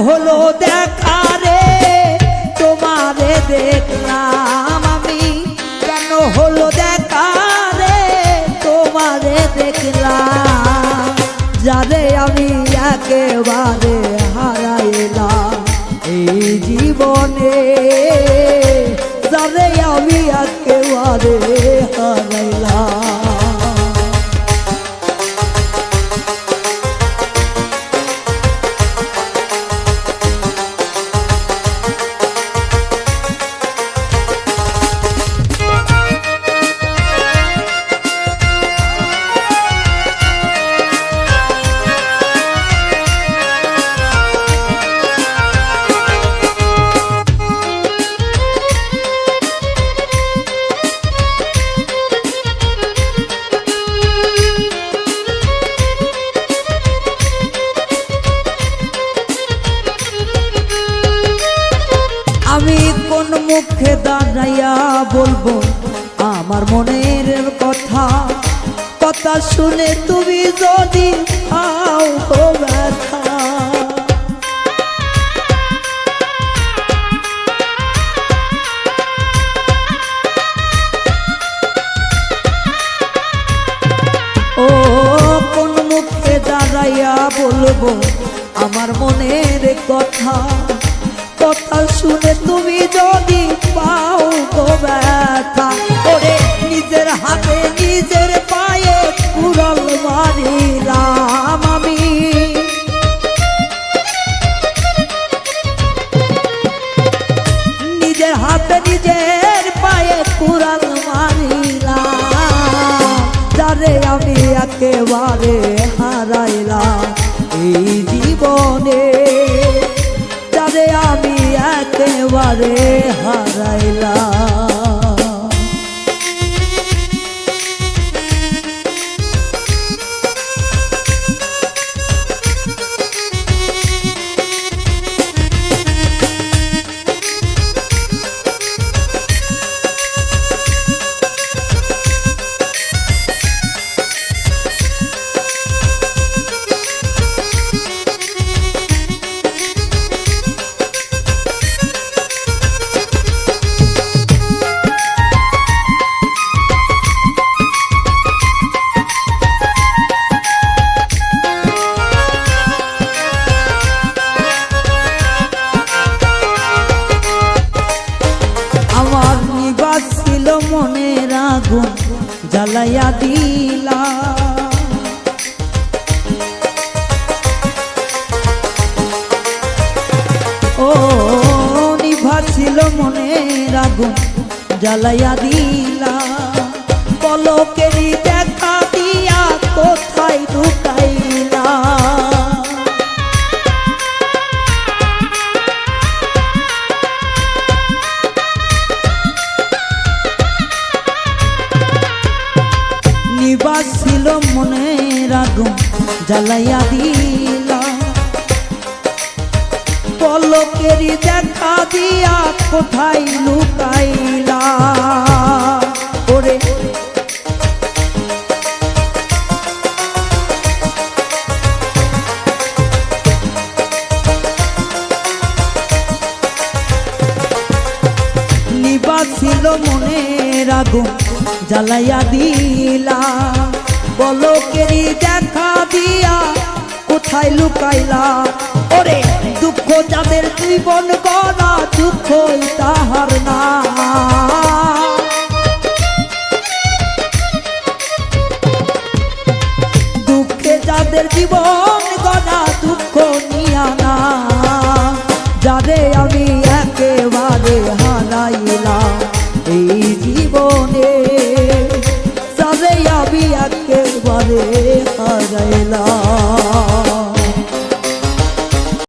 হলো দেখা রে তোমারে দেখলাম আমি, কেন হলো দেখা রে তোমারে দেখলাম, যারে আমি একেবারে হারাইলাম এই জীবনে, যারে আমি একেবারে হারাইলাম। আমি কোন মুখে দাঁড়াইয়া বলবো আমার মনের কথা, কথা শুনে তুমি যদি পাও ব্যথা। ও কোন মুখে দাঁড়াইয়া বলবো আমার মনের কথা, কথা শুনে তুমি যদি পাও গো ব্যথা। ওরে নিজের হাতে নিজের পায়ে কুড়াল মারিলাম আমি, নিজের হাতে নিজের পায়ে কুড়াল মারিলাম, যারে আমি একেবারে হারাইলাম এই জীবনে, যারে আমি একেবারে হারাইলাম। মনের আগুন জ্বালাইয়া দিলা, ও নিভাছিল মনের আগুন জ্বালাইয়া দিলা, পলকেরই দেখা দিয়া কোথায় ঢুকাইলা, ছিল মনের আগুন জ্বালাইয়া দিলা, পলকেরই দেখা দিয়া কোথায় লুকাইলা। ওরে নিবাছিল মনের আগুন জ্বালাইয়া দিলা, পলকেরই দেখা দিয়া কোথায় লুকাইলা। ওরে দুঃখ যাদের জীবন গড়া দুঃখ তাহার না, দুঃখে যাদের জীবন